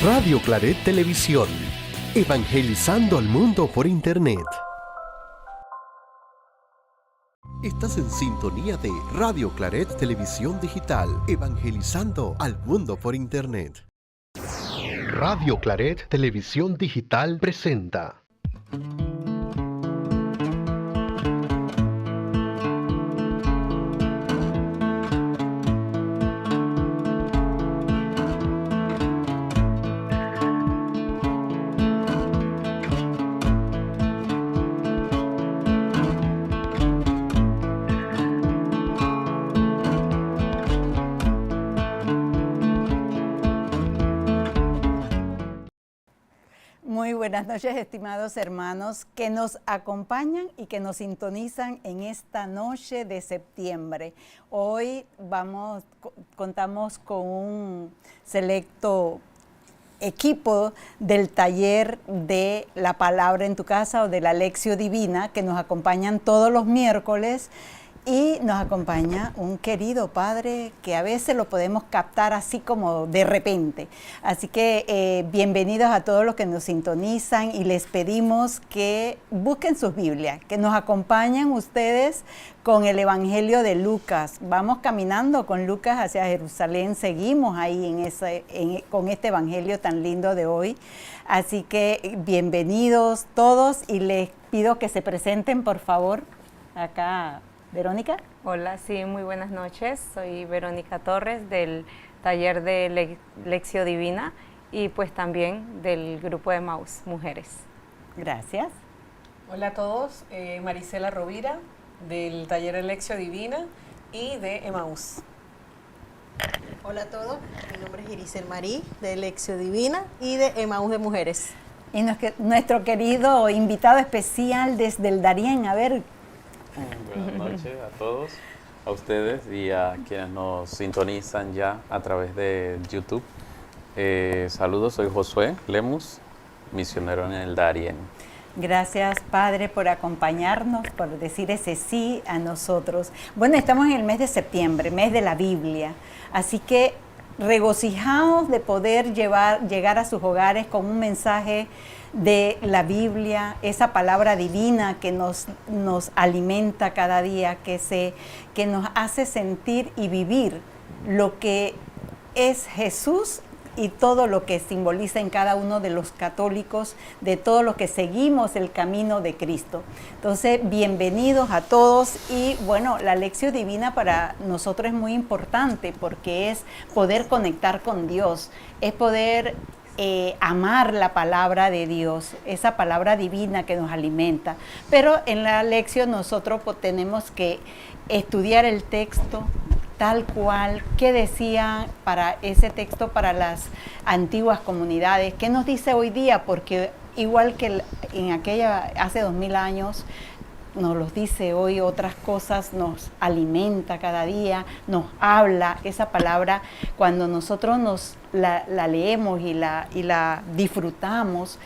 Radio Claret Televisión, evangelizando al mundo por Internet. Estás en sintonía de Radio Claret Televisión Digital, evangelizando al mundo por Internet. Radio Claret Televisión Digital presenta. Muy buenas noches, estimados hermanos que nos acompañan y que nos sintonizan en esta noche de septiembre. Hoy contamos con un selecto equipo del taller de la palabra en tu casa o de la Lección Divina que nos acompañan todos los miércoles. Y nos acompaña un querido padre que a veces lo podemos captar así como de repente. Así que bienvenidos a todos los que nos sintonizan y les pedimos que busquen sus Biblias, que nos acompañen ustedes con el Evangelio de Lucas. Vamos caminando con Lucas hacia Jerusalén, seguimos ahí con este Evangelio tan lindo de hoy. Así que bienvenidos todos y les pido que se presenten, por favor, acá. ¿Verónica? Hola, sí, muy buenas noches. Soy Verónica Torres del taller de Lección Divina y pues también del grupo de Emaús Mujeres. Gracias. Hola a todos, Marisela Rovira del taller de Lección Divina y de Emaús. Hola a todos, mi nombre es Irisel Marí de Lección Divina y de Emaús de Mujeres. Y nuestro querido invitado especial desde el Darién, a ver. Buenas noches a todos, a ustedes y a quienes nos sintonizan ya a través de YouTube. Saludos, soy Josué Lemus, misionero en el Darién. Gracias, Padre, por acompañarnos, por decir ese sí a nosotros. Bueno, estamos en el mes de septiembre, mes de la Biblia, así que regocijados de poder llegar a sus hogares con un mensaje de la Biblia, esa palabra divina que nos alimenta cada día, que nos hace sentir y vivir lo que es Jesús y todo lo que simboliza en cada uno de los católicos, de todos los que seguimos el camino de Cristo. Entonces, bienvenidos a todos y bueno, la Lección Divina para nosotros es muy importante porque es poder conectar con Dios, es poder amar la palabra de Dios, esa palabra divina que nos alimenta. Pero en la lección nosotros tenemos que estudiar el texto tal cual, qué decía para ese texto para las antiguas comunidades, qué nos dice hoy día, porque igual que en aquella, hace 2000 años, nos los dice hoy otras cosas, nos alimenta cada día, nos habla esa palabra. Cuando nosotros la leemos y la disfrutamos,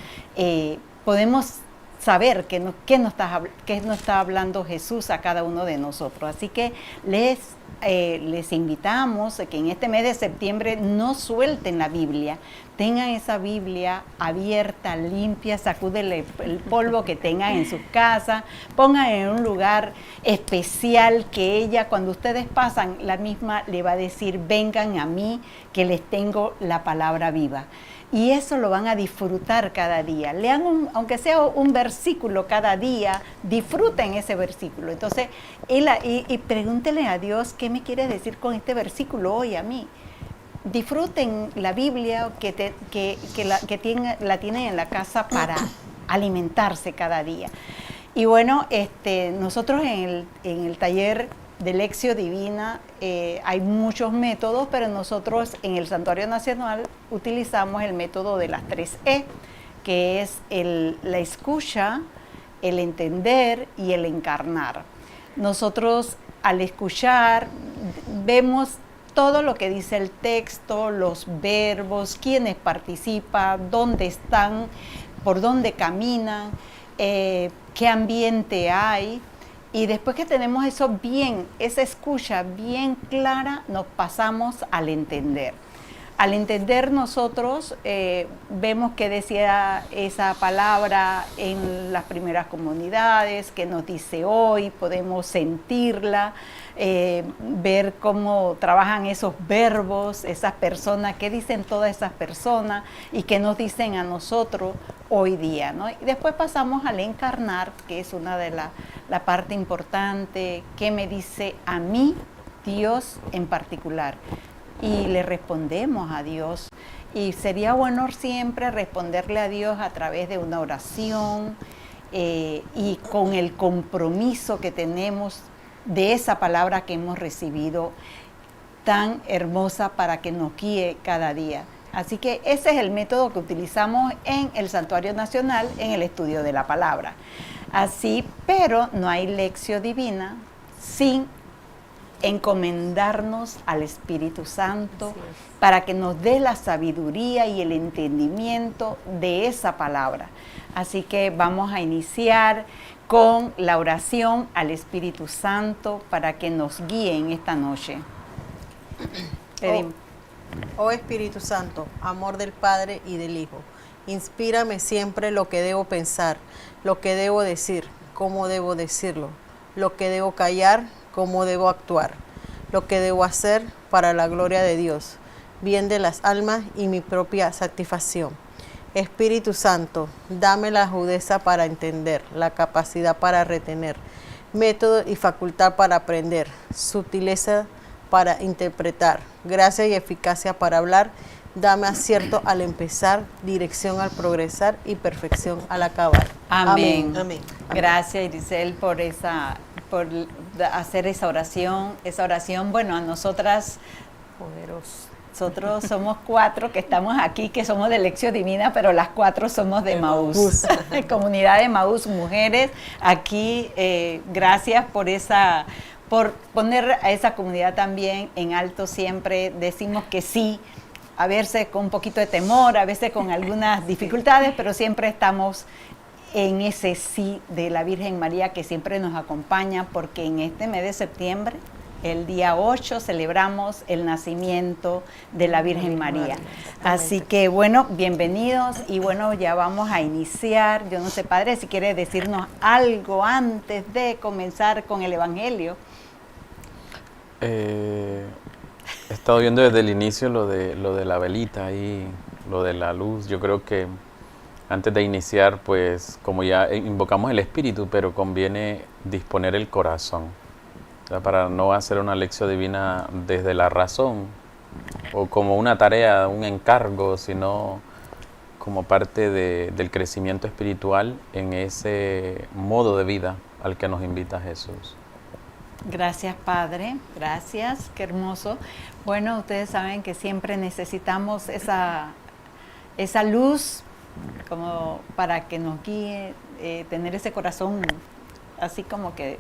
podemos saber qué nos está hablando Jesús a cada uno de nosotros. Así que les invitamos a que en este mes de septiembre no suelten la Biblia, tengan esa Biblia abierta, limpia, sacúdenle el polvo que tengan en su casa, pongan en un lugar especial que ella, cuando ustedes pasan, la misma le va a decir, vengan a mí que les tengo la palabra viva. Y eso lo van a disfrutar cada día. Lean, aunque sea un versículo cada día, disfruten ese versículo. Entonces, y pregúntenle a Dios, ¿qué me quieres decir con este versículo hoy a mí? Disfruten la Biblia la tienen en la casa para alimentarse cada día. Y bueno, nosotros en el taller de Lección Divina hay muchos métodos, pero nosotros en el Santuario Nacional utilizamos el método de las 3E, que es la escucha, el entender y el encarnar. Nosotros al escuchar vemos todo lo que dice el texto, los verbos, quiénes participan, dónde están, por dónde caminan, qué ambiente hay. Y después que tenemos eso bien, esa escucha bien clara, nos pasamos al entender. al entender nosotros, vemos que decía esa palabra en las primeras comunidades, que nos dice hoy, podemos sentirla, ver cómo trabajan esos verbos, esas personas, qué dicen todas esas personas y qué nos dicen a nosotros hoy día, ¿no? Y después pasamos al encarnar, que es una de la parte importante, qué me dice a mí Dios en particular. Y le respondemos a Dios. Y sería bueno siempre responderle a Dios a través de una oración y con el compromiso que tenemos de esa palabra que hemos recibido tan hermosa para que nos guíe cada día. Así que ese es el método que utilizamos en el Santuario Nacional en el estudio de la palabra. Así, pero no hay lección divina sin encomendarnos al Espíritu Santo para que nos dé la sabiduría y el entendimiento de esa palabra. Así que vamos a iniciar con la oración al Espíritu Santo para que nos guíe en esta noche. Pedimos. Oh Espíritu Santo, amor del Padre y del Hijo, inspírame siempre lo que debo pensar, lo que debo decir, cómo debo decirlo, lo que debo callar, cómo debo actuar, lo que debo hacer para la gloria de Dios, bien de las almas y mi propia satisfacción. Espíritu Santo, dame la agudeza para entender, la capacidad para retener, método y facultad para aprender, sutileza para interpretar, gracia y eficacia para hablar, dame acierto al empezar, dirección al progresar y perfección al acabar. Amén. Amén. Gracias, Irisel, por hacer esa oración. Esa oración, bueno, a nosotras, nosotros somos 4 que estamos aquí, que somos de Lección Divina, pero las 4 somos de Emaús. Comunidad de Emaús Mujeres. Aquí, gracias por poner a esa comunidad también en alto. Siempre decimos que sí, a veces con un poquito de temor, a veces con algunas dificultades, pero siempre estamos en ese sí de la Virgen María que siempre nos acompaña, porque en este mes de septiembre, el día 8, celebramos el nacimiento de la Virgen María. Así que bueno, bienvenidos y bueno, ya vamos a iniciar. Yo no sé, Padre, si quiere decirnos algo antes de comenzar con el Evangelio. He estado viendo desde el inicio lo de la velita y lo de la luz. Yo creo que antes de iniciar, pues como ya invocamos el Espíritu, pero conviene disponer el corazón, o sea, para no hacer una lección divina desde la razón o como una tarea, un encargo, sino como parte del crecimiento espiritual en ese modo de vida al que nos invita Jesús. Gracias, Padre. Gracias, qué hermoso. Bueno, ustedes saben que siempre necesitamos esa luz como para que nos guíe, tener ese corazón así como que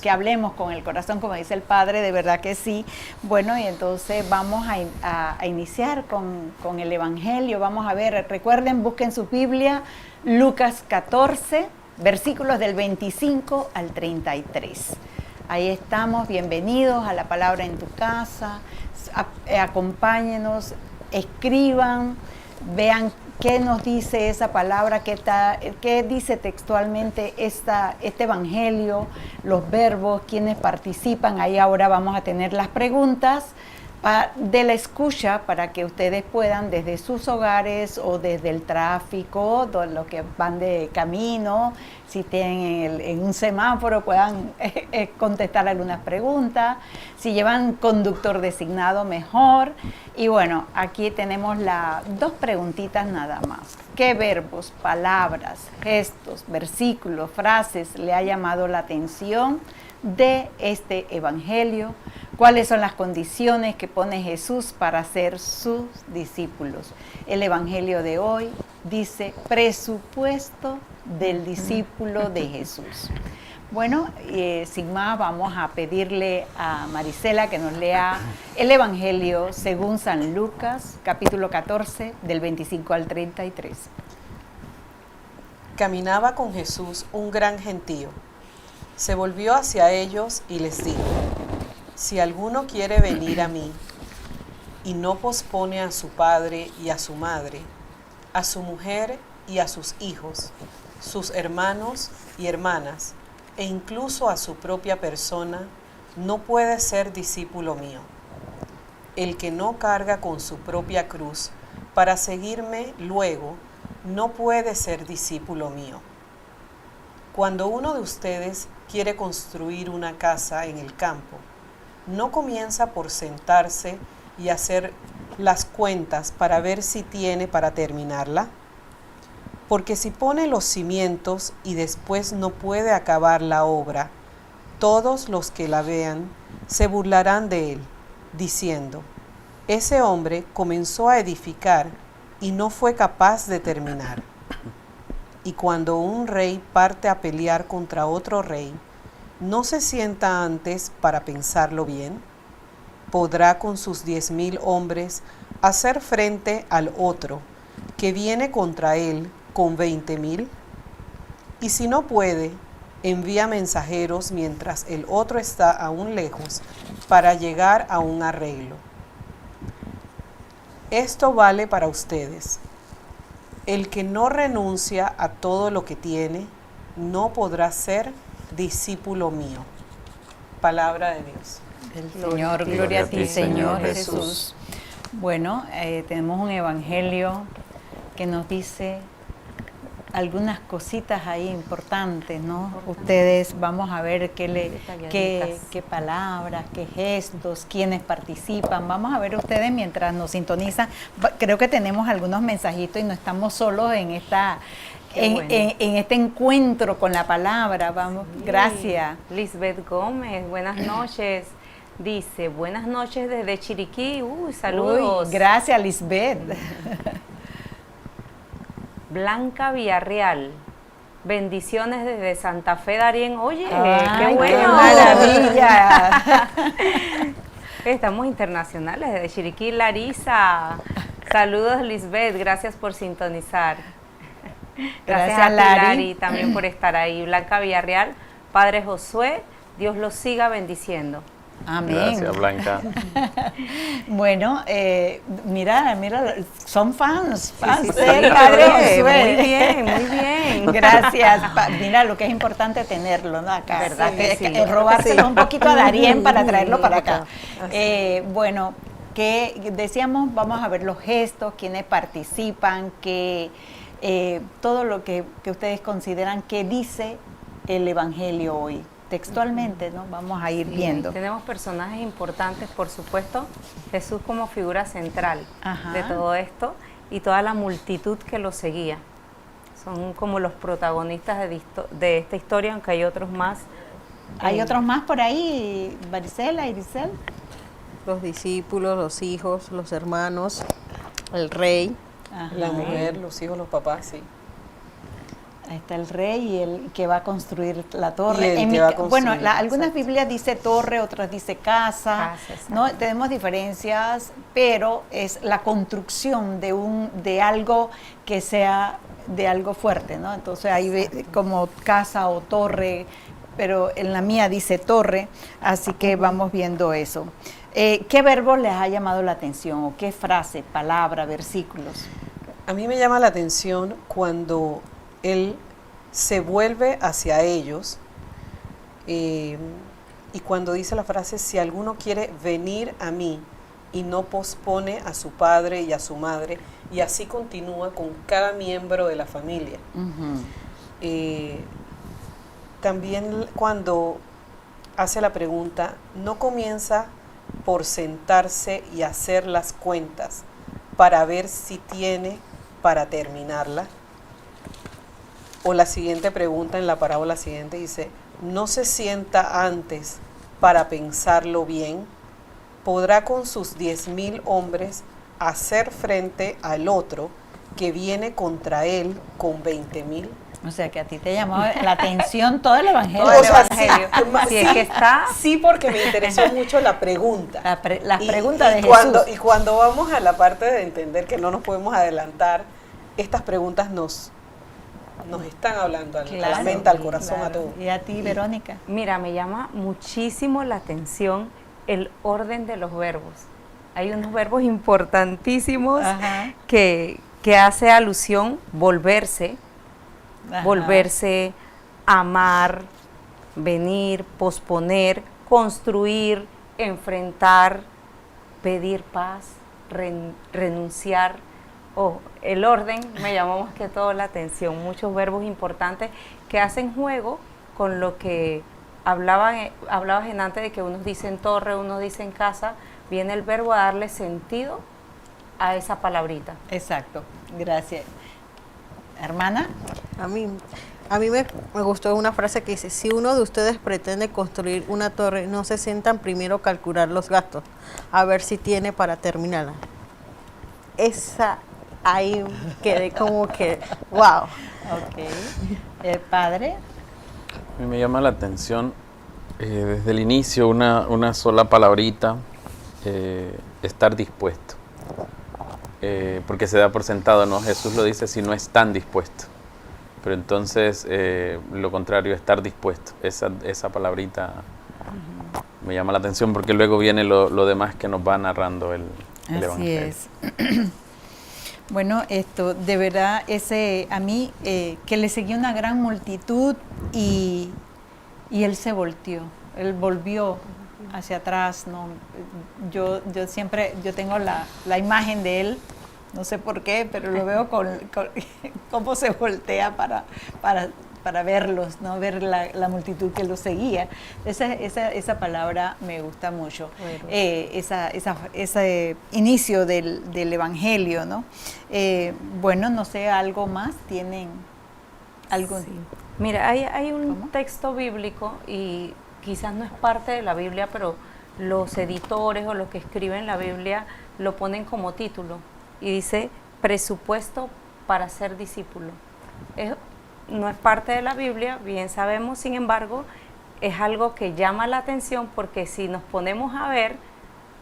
hablemos con el corazón, como dice el Padre, de verdad que sí. Bueno, y entonces vamos a iniciar con el Evangelio. Vamos a ver, recuerden, busquen su Biblia, Lucas 14, versículos del 25 al 33. Ahí estamos, bienvenidos a la palabra en tu casa, acompáñenos, escriban, vean qué nos dice esa palabra, qué dice textualmente este evangelio, los verbos, quienes participan. Ahí ahora vamos a tener las preguntas de la escucha para que ustedes puedan desde sus hogares o desde el tráfico, los que van de camino, si tienen en un semáforo puedan contestar algunas preguntas, si llevan conductor designado mejor. Y bueno, aquí tenemos 2 preguntitas nada más. ¿Qué verbos, palabras, gestos, versículos, frases le ha llamado la atención de este evangelio? ¿Cuáles son las condiciones que pone Jesús para ser sus discípulos? El evangelio de hoy dice presupuesto del discípulo de Jesús. Bueno, sin más vamos a pedirle a Marisela que nos lea el evangelio según San Lucas, capítulo 14, del 25 al 33. Caminaba con Jesús un gran gentío. Se volvió hacia ellos y les dijo: si alguno quiere venir a mí, y no pospone a su padre y a su madre, a su mujer y a sus hijos, sus hermanos y hermanas, e incluso a su propia persona, no puede ser discípulo mío. El que no carga con su propia cruz para seguirme luego, no puede ser discípulo mío. Cuando uno de ustedes quiere construir una casa en el campo, no comienza por sentarse y hacer las cuentas para ver si tiene para terminarla, porque si pone los cimientos y después no puede acabar la obra, todos los que la vean se burlarán de él, diciendo: ese hombre comenzó a edificar y no fue capaz de terminar. Y cuando un rey parte a pelear contra otro rey, ¿no se sienta antes para pensarlo bien? ¿Podrá con sus 10,000 hombres hacer frente al otro que viene contra él con 20,000? Y si no puede, envía mensajeros mientras el otro está aún lejos para llegar a un arreglo. Esto vale para ustedes. El que no renuncia a todo lo que tiene, no podrá ser discípulo mío. Palabra de Dios. Señor, gloria a ti, Señor Jesús. Bueno, tenemos un evangelio que nos dice algunas cositas ahí importantes, ¿no? Ustedes vamos a ver qué palabras, qué gestos, quiénes participan. Vamos a ver ustedes mientras nos sintonizan. Creo que tenemos algunos mensajitos y no estamos solos en en este encuentro con la palabra. Vamos, sí. Gracias. Lisbeth Gómez, buenas noches. Dice, buenas noches desde Chiriquí. Saludos. Uy, gracias, Lisbeth. Blanca Villarreal, bendiciones desde Santa Fe, Darién. Oye, ay, qué bueno. ¡Qué maravilla! Estamos internacionales desde Chiriquí. Larisa, saludos Lisbeth, gracias por sintonizar. Gracias a Lari también por estar ahí. Blanca Villarreal, Padre Josué, Dios los siga bendiciendo. Amén. Gracias, Blanca. Bueno, mira, son fans Sí, del Padre Josué. Muy bien, muy bien. Gracias. Mira, lo que es importante tenerlo, ¿no? Acá. ¿Verdad que sí? Robárselo un poquito a Darien para traerlo para acá. Bueno, que decíamos, vamos a ver los gestos, quienes participan, todo lo que ustedes consideran que dice el Evangelio hoy. Textualmente, ¿no? Vamos a ir viendo. Tenemos personajes importantes, por supuesto, Jesús como figura central de todo esto y toda la multitud que lo seguía. Son como los protagonistas de esta historia, aunque hay otros más. ¿Hay otros más por ahí, Marisela, Irisel? Los discípulos, los hijos, los hermanos, el rey. La mujer, los hijos, los papás, sí. Ahí está el rey y el que va a construir la torre. Bueno, algunas Biblias dice torre, otras dice casa, ¿no? Tenemos diferencias, pero es la construcción de algo que sea de algo fuerte, ¿no? Entonces ahí como casa o torre, pero en la mía dice torre, así que vamos viendo eso. ¿Qué verbo les ha llamado la atención o qué frase, palabra, versículos? A mí me llama la atención cuando él se vuelve hacia ellos y cuando dice la frase, si alguno quiere venir a mí y no pospone a su padre y a su madre, y así continúa con cada miembro de la familia. También cuando hace la pregunta, no comienza por sentarse y hacer las cuentas para ver si tiene para terminarla. O la siguiente pregunta en la parábola siguiente dice, ¿no se sienta antes para pensarlo bien? ¿Podrá con sus 10,000 hombres hacer frente al otro que viene contra él con 20,000? O sea, que a ti te llamó la atención todo el Evangelio. Todo el Evangelio. Sí, es que está... Sí, porque me interesó mucho la pregunta. Las preguntas de Jesús. Y cuando vamos a la parte de entender que no nos podemos adelantar, estas preguntas nos están hablando a la mente, al corazón, a todo. ¿Y a ti, Verónica? Mira, me llama muchísimo la atención el orden de los verbos. hay unos verbos importantísimos Ajá. que hace alusión volverse, Ajá. volverse, amar, venir, posponer, construir, enfrentar, pedir paz, renunciar. El orden me llamó más que todo la atención, muchos verbos importantes que hacen juego con lo que hablabas en antes de que unos dicen torre, unos dicen casa, viene el verbo a darle sentido a esa palabrita. Exacto, gracias. Hermana. A mí me gustó una frase que dice, si uno de ustedes pretende construir una torre, no se sientan primero a calcular los gastos, a ver si tiene para terminarla. Esa, ahí quedé como que, wow. Ok. Padre. A mí me llama la atención desde el inicio una sola palabrita, estar dispuesto. Porque se da por sentado, ¿no? Jesús lo dice, si no están dispuestos. Pero entonces, lo contrario, estar dispuesto. Esa palabrita me llama la atención porque luego viene lo demás que nos va narrando el Evangelio. Así es. Bueno, de verdad, a mí, que le seguía una gran multitud y él se volteó, él volvió hacia atrás, ¿no? Yo tengo la imagen de él, no sé por qué, pero lo veo con cómo se voltea para verlos, ¿no? Ver la multitud que lo seguía. Esa palabra me gusta mucho. Bueno. Ese inicio del Evangelio, ¿no? Bueno, no sé, ¿algo más? ¿Tienen algo? Sí. Mira, hay un texto bíblico y quizás no es parte de la Biblia, pero los editores o los que escriben la Biblia lo ponen como título y dice presupuesto para ser discípulo. No es parte de la Biblia, bien sabemos, sin embargo, es algo que llama la atención porque si nos ponemos a ver,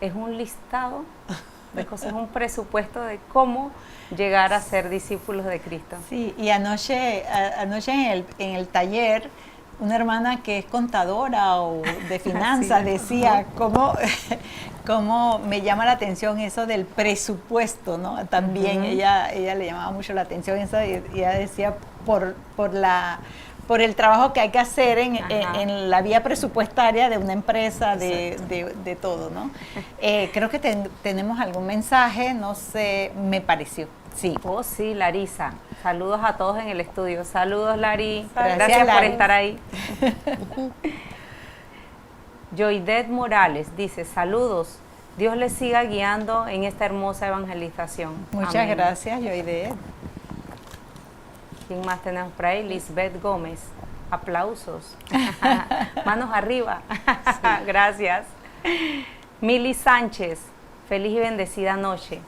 es un listado de cosas, un presupuesto de cómo llegar a ser discípulos de Cristo. Sí, y anoche en el taller, una hermana que es contadora o de finanzas sí, decía cómo me llama la atención eso del presupuesto, ¿no? También ella le llamaba mucho la atención eso y ella decía por el trabajo que hay que hacer en la vía presupuestaria de una empresa, de todo, ¿no? Creo que tenemos algún mensaje, no sé, me pareció. Sí. Oh, sí, Larisa. Saludos a todos en el estudio. Saludos, Lari. Gracias por Lari. estar ahí. Joydet Morales dice, saludos. Dios les siga guiando en esta hermosa evangelización. Muchas Amén. gracias, Joydet. ¿Quién más tenemos por ahí? Lisbeth Gómez. Aplausos. Manos arriba. Sí. Gracias. Mili Sánchez. Feliz y bendecida noche.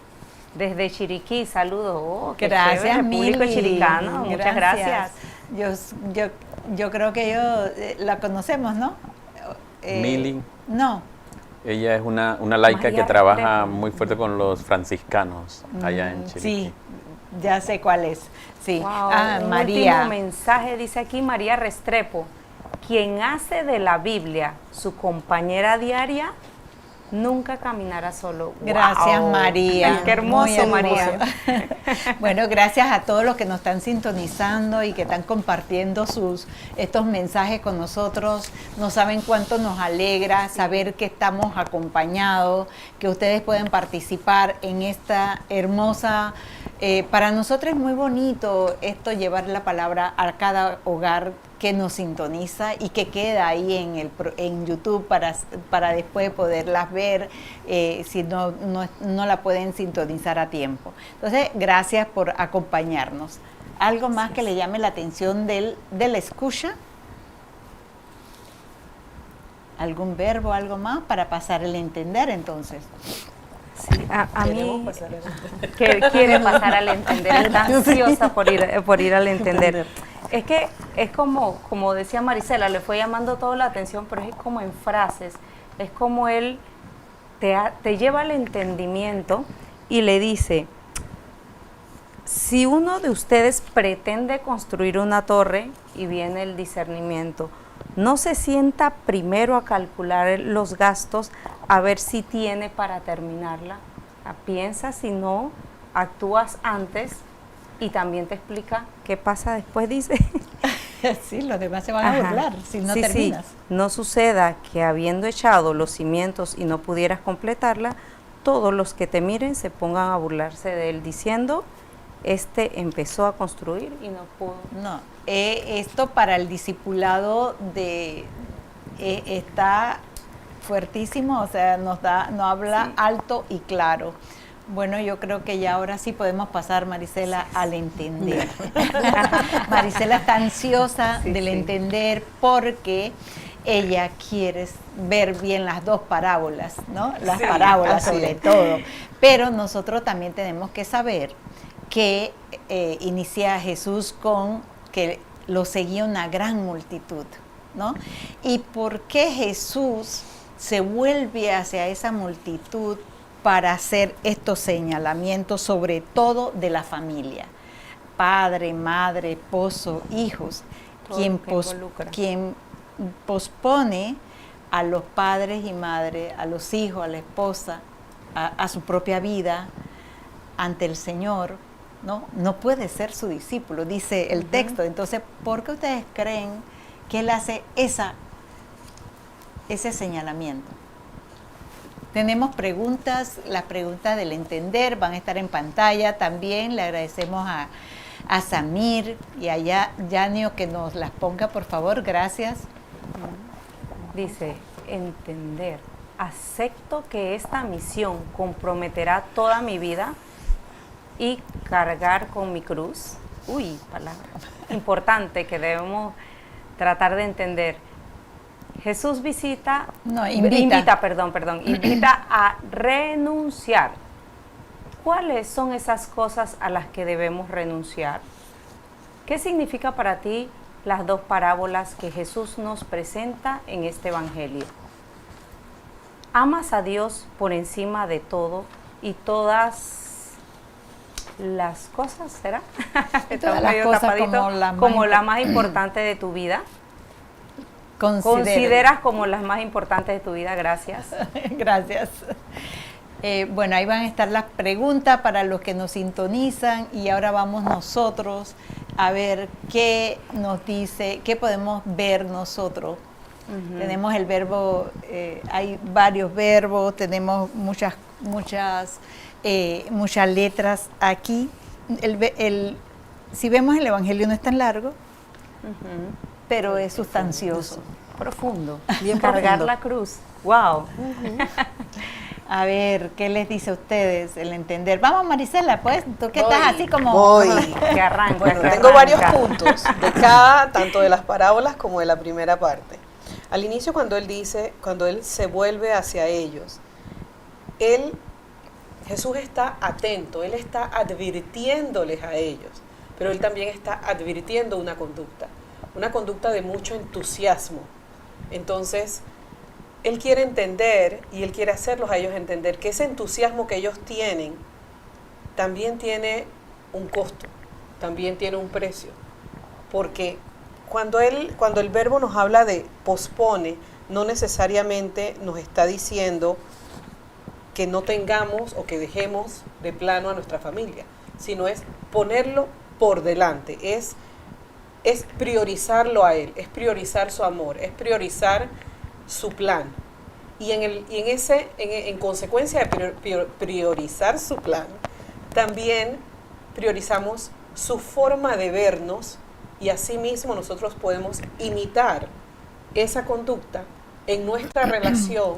Desde Chiriquí, saludos. Oh, gracias, Mili. Público chiricano. Muchas gracias. Yo creo que la conocemos, ¿no? Mili. No. Ella es una laica María que trabaja muy fuerte con los franciscanos allá en Chiriquí. Sí, ya sé cuál es. Sí. Wow, María. Último mensaje dice aquí María Restrepo. Quien hace de la Biblia su compañera diaria nunca caminará solo. Gracias, wow. María. Ay, qué hermoso, María. Bueno, gracias a todos los que nos están sintonizando y que están compartiendo estos mensajes con nosotros. No saben cuánto nos alegra saber que estamos acompañados, que ustedes pueden participar en esta hermosa. Para nosotros es muy bonito esto, llevar la palabra a cada hogar que nos sintoniza y que queda ahí en YouTube para después poderlas ver si no la pueden sintonizar a tiempo. Entonces, gracias por acompañarnos. ¿Algo más que le llame la atención de la escucha? ¿Algún verbo, algo más para pasar el entender entonces? Sí, a mí que quiere pasar al entender, está ansiosa por ir al entender. Es que es como decía Marisela, le fue llamando toda la atención, pero es como en frases, es como él te lleva al entendimiento y le dice, si uno de ustedes pretende construir una torre, y viene el discernimiento, no se sienta primero a calcular los gastos, a ver si tiene para terminarla. Piensa, si no, actúas antes y también te explica qué pasa después, dice. Sí, los demás se van a burlar si no terminas. Sí. No suceda que habiendo echado los cimientos y no pudieras completarla, todos los que te miren se pongan a burlarse de él diciendo, empezó a construir y no pudo. No, esto para el discipulado está fuertísimo, o sea, nos habla alto y claro. Bueno, yo creo que ya ahora sí podemos pasar, Marisela, al entender. Marisela está ansiosa del entender porque ella quiere ver bien las dos parábolas, ¿no? Las parábolas sobre todo. Pero nosotros también tenemos que saber que inicia Jesús con que lo seguía una gran multitud, ¿no? Y por qué Jesús se vuelve hacia esa multitud para hacer estos señalamientos, sobre todo de la familia, padre, madre, esposo, hijos, quien pospone a los padres y madres, a los hijos, a la esposa, a su propia vida ante el Señor, no puede ser su discípulo, dice el texto. Entonces, ¿por qué ustedes creen que él hace ese señalamiento? Tenemos preguntas, las preguntas del entender van a estar en pantalla. También le agradecemos a Samir y a Yanio que nos las ponga, por favor, gracias. Dice, entender, acepto que esta misión comprometerá toda mi vida y cargar con mi cruz. Palabra importante que debemos tratar de entender. Jesús invita a renunciar. ¿Cuáles son esas cosas a las que debemos renunciar? ¿Qué significa para ti las dos parábolas que Jesús nos presenta en este evangelio? ¿Amas a Dios por encima de todo y todas las cosas, será? Todas las cosas como la más importante de tu vida. ¿Consideras como las más importantes de tu vida? Gracias. Gracias. Bueno, ahí van a estar las preguntas para los que nos sintonizan y ahora vamos nosotros a ver qué nos dice, qué podemos ver nosotros. Tenemos el verbo, hay varios verbos, tenemos muchas letras aquí. Si vemos el Evangelio no es tan largo, pero es sustancioso. Profundo. Bien Cargar profundo. la cruz. ¡Wow! A ver, ¿qué les dice a ustedes el entender? Vamos, Marisela, pues, tú que estás así como... Voy. Que arranca. Bueno, que tengo arranca. varios puntos de cada, tanto de las parábolas como de la primera parte. Al inicio, cuando él se vuelve hacia ellos, Jesús está atento, él está advirtiéndoles a ellos, pero él también está advirtiendo una conducta de mucho entusiasmo. Entonces, él quiere entender y él quiere hacerlos a ellos entender que ese entusiasmo que ellos tienen también tiene un costo, también tiene un precio. Porque cuando el verbo nos habla de pospone, no necesariamente nos está diciendo que no tengamos o que dejemos de plano a nuestra familia, sino es ponerlo por delante, es priorizarlo a él, es priorizar su amor, es priorizar su plan. Y en consecuencia de priorizar su plan, también priorizamos su forma de vernos y asimismo nosotros podemos imitar esa conducta en nuestra relación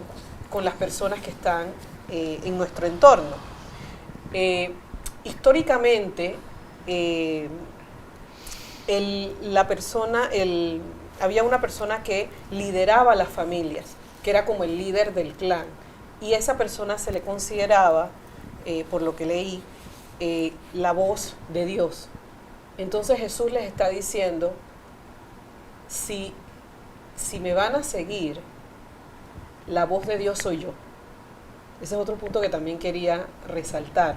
con las personas que están en nuestro entorno. Históricamente, había una persona que lideraba las familias, que era como el líder del clan, y esa persona se le consideraba, por lo que leí, la voz de Dios. Entonces Jesús les está diciendo, si me van a seguir, la voz de Dios soy yo. Ese es otro punto que también quería resaltar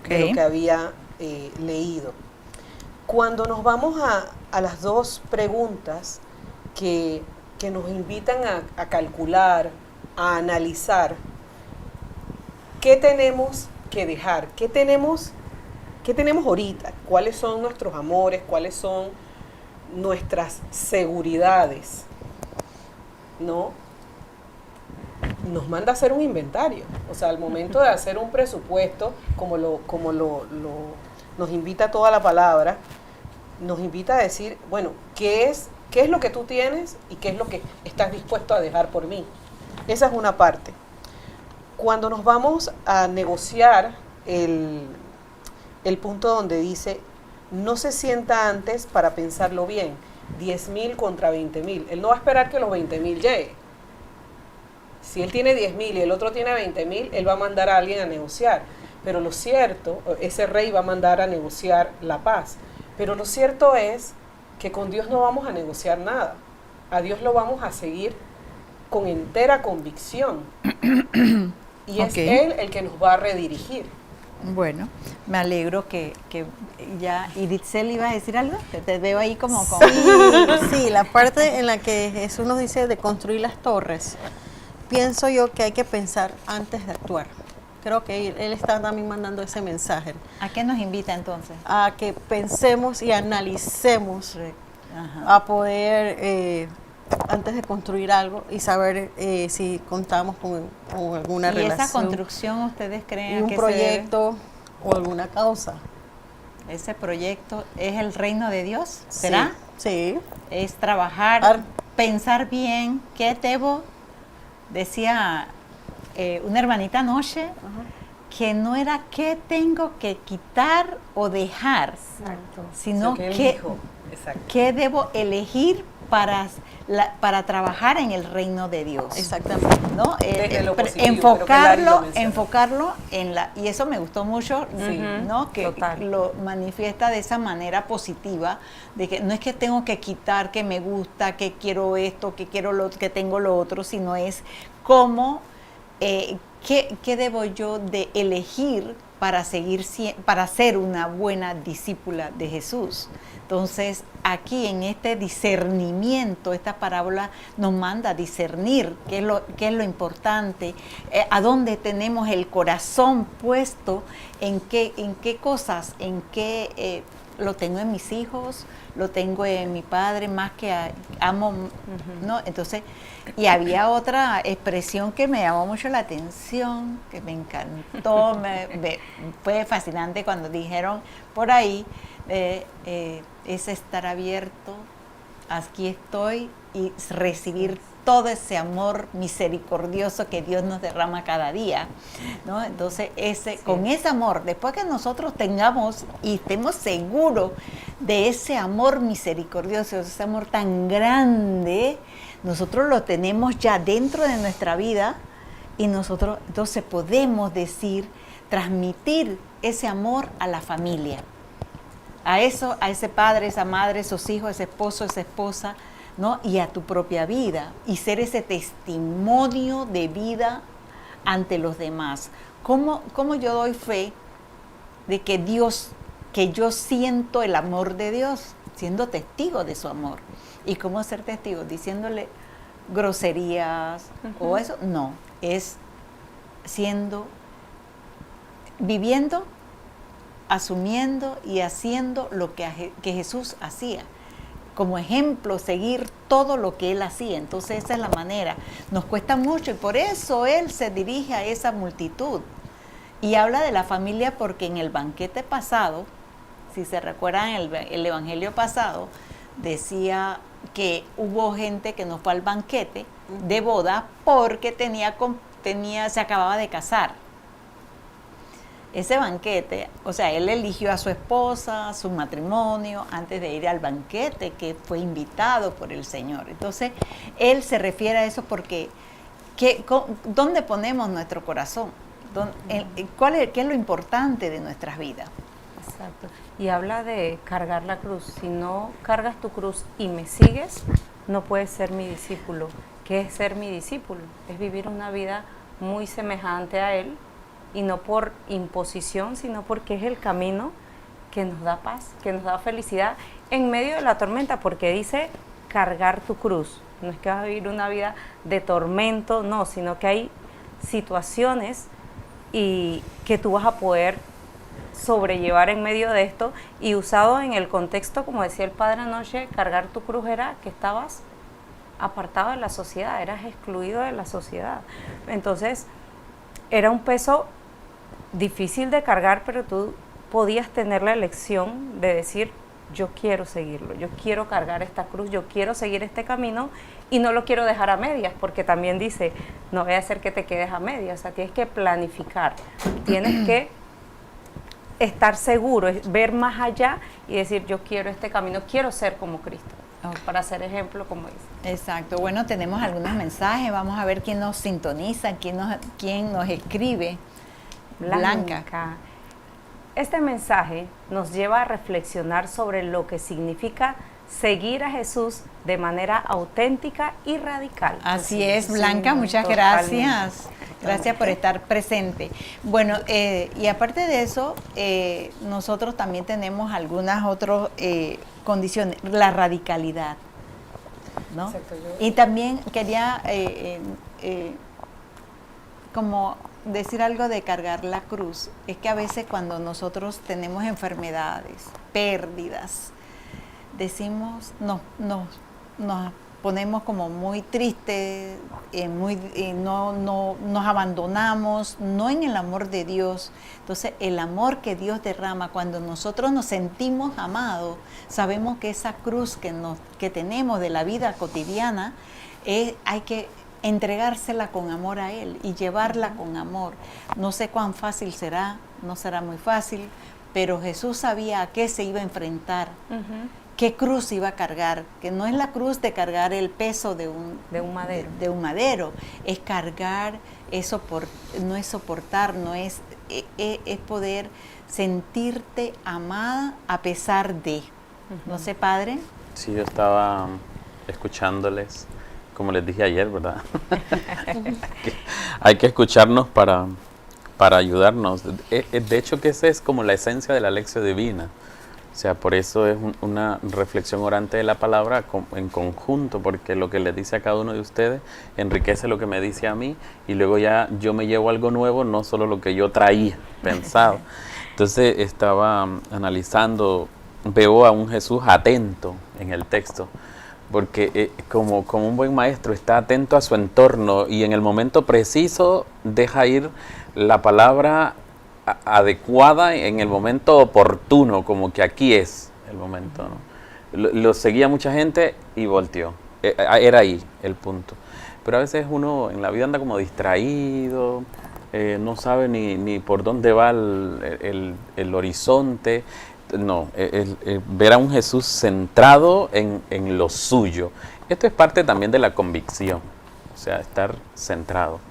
de lo que había leído. Cuando nos vamos a las dos preguntas que que nos invitan a calcular, a analizar qué tenemos que dejar, qué tenemos ahorita, cuáles son nuestros amores, cuáles son nuestras seguridades, ¿no? Nos manda a hacer un inventario. O sea, al momento de hacer un presupuesto, como nos invita toda la palabra, nos invita a decir, bueno, ¿qué es lo que tú tienes y qué es lo que estás dispuesto a dejar por mí? Esa es una parte. Cuando nos vamos a negociar el punto donde dice, no se sienta antes para pensarlo bien, 10,000 contra 20,000. Él no va a esperar que los 20,000 lleguen. Si él tiene 10,000 y el otro tiene 20,000, él va a mandar a alguien a negociar. Pero lo cierto, ese rey va a mandar a negociar la paz. Pero lo cierto es que con Dios no vamos a negociar nada. A Dios lo vamos a seguir con entera convicción. Y es Él el que nos va a redirigir. Bueno, me alegro que ya... ¿Y Ditzel iba a decir algo? Te veo ahí como... Sí, la parte en la que Jesús nos dice de construir las torres, pienso yo que hay que pensar antes de actuar. Creo que él está también mandando ese mensaje. ¿A qué nos invita entonces? A que pensemos y analicemos a poder, antes de construir algo y saber si contamos con alguna relación. ¿Y esa construcción ustedes creen que un proyecto o alguna causa? ¿Ese proyecto es el reino de Dios? ¿Será? Sí. Es trabajar, pensar bien, ¿qué debo? Decía una hermanita anoche que no era qué tengo que quitar o dejar, sino qué debo elegir para trabajar en el reino de Dios. Exactamente. ¿No? Enfocarlo en la... Y eso me gustó mucho, ¿no? Que lo manifiesta de esa manera positiva, de que no es que tengo que quitar, que me gusta, que quiero esto, que quiero lo que tengo lo otro, sino es cómo, qué debo yo de elegir para ser una buena discípula de Jesús. Entonces, aquí en este discernimiento, esta parábola nos manda a discernir qué es lo importante, a dónde tenemos el corazón puesto, en qué cosas, lo tengo en mis hijos, lo tengo en mi padre, más que amo, ¿no? Entonces, y había otra expresión que me llamó mucho la atención, que me encantó, fue fascinante cuando dijeron por ahí, es estar abierto, aquí estoy, y recibir todo ese amor misericordioso que Dios nos derrama cada día, ¿no? Entonces, con ese amor, después que nosotros tengamos y estemos seguros de ese amor misericordioso, ese amor tan grande, nosotros lo tenemos ya dentro de nuestra vida y nosotros entonces podemos transmitir ese amor a la familia. A ese padre, esa madre, esos hijos, ese esposo, esa esposa, ¿no? Y a tu propia vida, y ser ese testimonio de vida ante los demás. ¿Cómo yo doy fe de que yo siento el amor de Dios, siendo testigo de su amor? ¿Y cómo ser testigo? Diciéndole groserías o eso. No, es viviendo, asumiendo y haciendo lo que Jesús hacía. Como ejemplo, seguir todo lo que Él hacía. Entonces esa es la manera. Nos cuesta mucho y por eso Él se dirige a esa multitud. Y habla de la familia porque en el banquete pasado, si se recuerdan el evangelio pasado, decía que hubo gente que no fue al banquete de boda porque se acababa de casar. Ese banquete, o sea, él eligió a su esposa, su matrimonio, antes de ir al banquete que fue invitado por el Señor. Entonces, él se refiere a eso porque, ¿dónde ponemos nuestro corazón? ¿Qué es lo importante de nuestras vidas? Exacto. Y habla de cargar la cruz. Si no cargas tu cruz y me sigues, no puedes ser mi discípulo. ¿Qué es ser mi discípulo? Es vivir una vida muy semejante a Él, y no por imposición, sino porque es el camino que nos da paz, que nos da felicidad en medio de la tormenta, porque dice cargar tu cruz. No es que vas a vivir una vida de tormento, no, sino que hay situaciones y que tú vas a poder sobrellevar en medio de esto, y usado en el contexto, como decía el padre anoche, cargar tu cruz era que estabas apartado de la sociedad, eras excluido de la sociedad. Entonces, era un peso difícil de cargar, pero tú podías tener la elección de decir, yo quiero seguirlo, yo quiero cargar esta cruz, yo quiero seguir este camino y no lo quiero dejar a medias, porque también dice, no voy a hacer que te quedes a medias, o sea, tienes que planificar, tienes que estar seguro, ver más allá y decir, yo quiero este camino, quiero ser como Cristo, para ser ejemplo, como dice. Exacto. Bueno, tenemos algunos mensajes, vamos a ver quién nos sintoniza, quién nos escribe. Blanca. Este mensaje nos lleva a reflexionar sobre lo que significa seguir a Jesús de manera auténtica y radical. Así es, Blanca, Sí, muchas totalmente. gracias. Gracias por estar presente. Bueno, y aparte de eso, nosotros también tenemos algunas otras condiciones, la radicalidad, ¿no? Exacto, Y también quería como decir algo de cargar la cruz. Es que a veces cuando nosotros tenemos enfermedades, pérdidas, decimos, nos ponemos como muy tristes, no nos abandonamos, no en el amor de Dios. Entonces, el amor que Dios derrama, cuando nosotros nos sentimos amados, sabemos que esa cruz que tenemos de la vida cotidiana, hay que entregársela con amor a Él y llevarla con amor. No sé cuán fácil será, no será muy fácil, pero Jesús sabía a qué se iba a enfrentar. ¿Qué cruz iba a cargar? Que no es la cruz de cargar el peso de un madero. De un madero. Es cargar, no es soportar, no es poder sentirte amada a pesar de. ¿No sé, padre? Sí, yo estaba escuchándoles, como les dije ayer, ¿verdad? Hay que escucharnos para ayudarnos. De hecho, que esa es como la esencia de la lección divina. O sea, por eso es una reflexión orante de la palabra en conjunto, porque lo que le dice a cada uno de ustedes enriquece lo que me dice a mí, y luego ya yo me llevo algo nuevo, no solo lo que yo traía pensado. Entonces estaba analizando, veo a un Jesús atento en el texto, porque como un buen maestro está atento a su entorno y en el momento preciso deja ir la palabra adecuada en el momento oportuno, como que aquí es el momento, ¿no? Lo seguía mucha gente y volteó. Era ahí el punto. Pero a veces uno en la vida anda como distraído, no sabe ni por dónde va el horizonte. No, ver a un Jesús centrado en lo suyo. Esto es parte también de la convicción, o sea, estar centrado.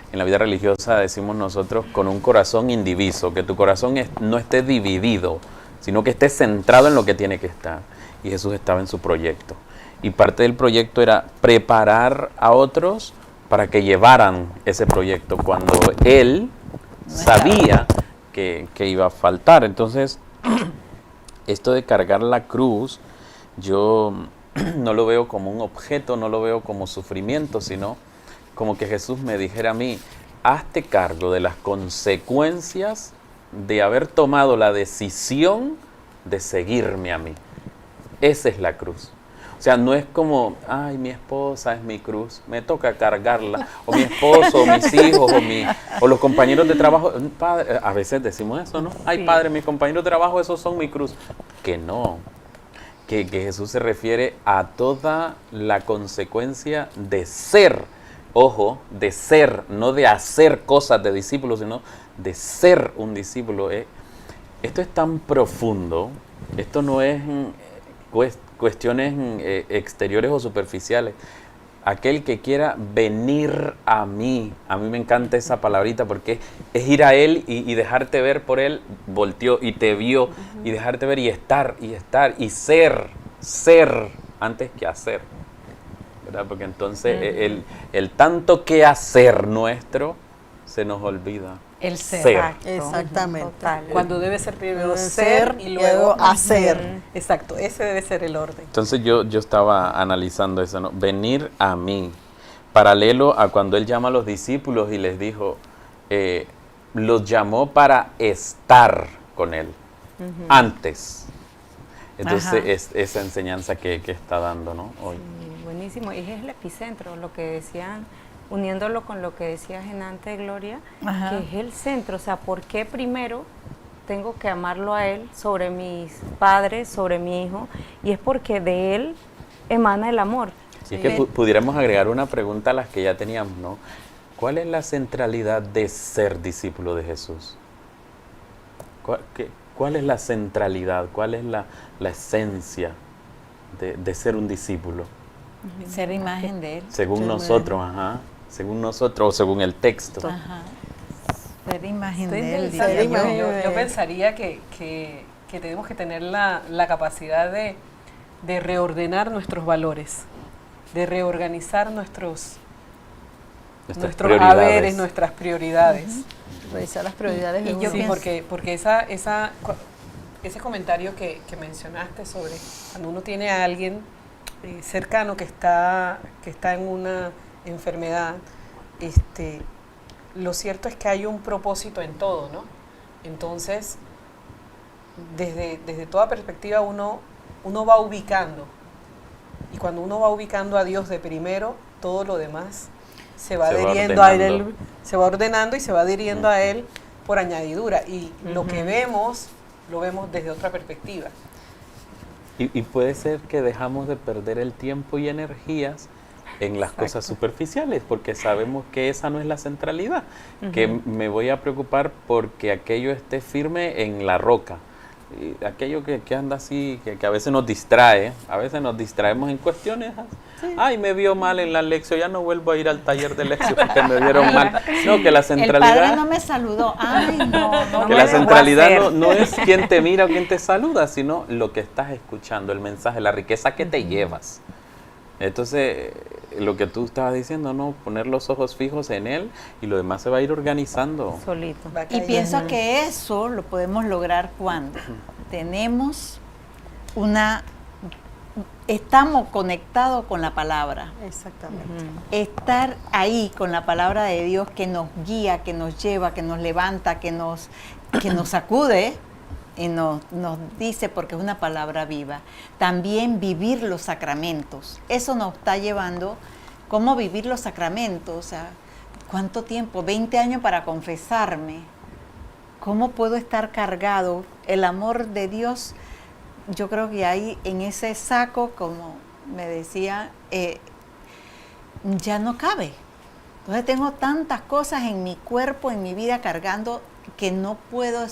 En la vida religiosa decimos nosotros con un corazón indiviso, que tu corazón no esté dividido, sino que esté centrado en lo que tiene que estar. Y Jesús estaba en su proyecto. Y parte del proyecto era preparar a otros para que llevaran ese proyecto cuando Él sabía que iba a faltar. Entonces, esto de cargar la cruz, yo no lo veo como un objeto, no lo veo como sufrimiento, sino como que Jesús me dijera a mí, hazte cargo de las consecuencias de haber tomado la decisión de seguirme a mí. Esa es la cruz. O sea, no es como, ay, mi esposa es mi cruz, me toca cargarla, o mi esposo, o mis hijos, o los compañeros de trabajo. Padre, a veces decimos eso, ¿no? Ay, padre, mis compañeros de trabajo, esos son mi cruz. Que no. Que Jesús se refiere a toda la consecuencia de ser. Ojo, de ser, no de hacer cosas de discípulo, sino de ser un discípulo. Esto es tan profundo, esto no es cuestiones exteriores o superficiales. Aquel que quiera venir a mí me encanta esa palabrita porque es ir a Él y dejarte ver por Él, volteó y te vio, y dejarte ver y estar y ser antes que hacer. ¿Verdad? Porque entonces el tanto que hacer nuestro se nos olvida. El ser. Ser. Exacto. Exactamente. Total. Cuando debe ser primero Ser ser y y luego luego hacer. Exacto, ese debe ser el orden. Entonces yo estaba analizando eso, ¿no? Venir a mí, paralelo a cuando él llama a los discípulos y les dijo, los llamó para estar con él, antes. Entonces Ajá. es esa enseñanza que está dando, ¿no? Hoy. Sí, buenísimo. Y es el epicentro, lo que decían, uniéndolo con lo que decías en antes, Gloria, Ajá. que es el centro. O sea, ¿por qué primero tengo que amarlo a él sobre mis padres, sobre mi hijo? Y es porque de él emana el amor. Y es que pudiéramos agregar una pregunta a las que ya teníamos, ¿no? ¿Cuál es la centralidad de ser discípulo de Jesús? ¿Cuál es la centralidad? ¿Cuál es la esencia de ser un discípulo? Ser imagen de él. Según Ser nosotros, ajá. Según nosotros o según el texto. Ajá. Ser imagen Estoy de él. pensando, diría Ser yo. imagen yo de él. pensaría que tenemos que tener la capacidad de reordenar nuestros valores, de reorganizar nuestros Nuestras haberes, prioridades. nuestras prioridades. Revisar las prioridades de Y uno. yo Sí, pienso- porque ese comentario que mencionaste sobre cuando uno tiene a alguien cercano que está en una enfermedad, lo cierto es que hay un propósito en todo, ¿no? Entonces, desde toda perspectiva uno va ubicando, y cuando uno va ubicando a Dios de primero, todo lo demás se va adhiriendo a él, se va ordenando y se va adhiriendo a él por añadidura, y lo que vemos, lo vemos desde otra perspectiva. Y puede ser que dejamos de perder el tiempo y energías en las cosas superficiales, porque sabemos que esa no es la centralidad, que me voy a preocupar porque aquello esté firme en la roca. Y aquello que anda así, que a veces nos distrae, a veces nos distraemos en cuestiones. Ay, me vio mal en la lección, ya no vuelvo a ir al taller de lección porque me vieron mal. No, que la El padre centralidad, no me saludó. Ay, no que la centralidad no es quién te mira o quién te saluda, sino lo que estás escuchando, el mensaje, la riqueza que te llevas. Entonces, lo que tú estabas diciendo, ¿no? Poner los ojos fijos en él y lo demás se va a ir organizando. Solito. Va Y cayendo. pienso que eso lo podemos lograr cuando tenemos estamos conectados con la palabra. Exactamente. Estar ahí con la palabra de Dios que nos guía, que nos lleva, que nos levanta, que nos sacude y nos dice, porque es una palabra viva. También vivir los sacramentos. Eso nos está llevando, ¿cómo vivir los sacramentos? O sea, ¿cuánto tiempo? 20 años para confesarme. ¿Cómo puedo estar cargado? El amor de Dios, yo creo que ahí en ese saco, como me decía, ya no cabe. Entonces tengo tantas cosas en mi cuerpo, en mi vida cargando, que no puedo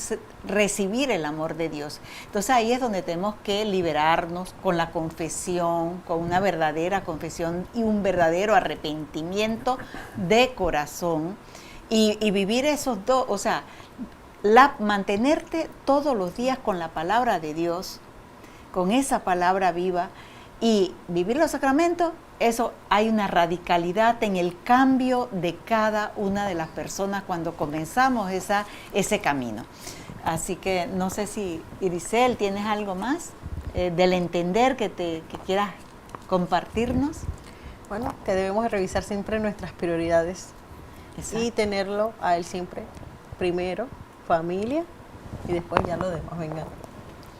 recibir el amor de Dios. Entonces ahí es donde tenemos que liberarnos con la confesión, con una verdadera confesión y un verdadero arrepentimiento de corazón y vivir esos dos, o sea, mantenerte todos los días con la palabra de Dios, con esa palabra viva y vivir los sacramentos. Eso hay una radicalidad en el cambio de cada una de las personas cuando comenzamos ese camino. Así que no sé si, Iricel, ¿tienes algo más del entender que quieras compartirnos? Bueno, que debemos de revisar siempre nuestras prioridades y tenerlo a él siempre primero, familia, y después ya lo demás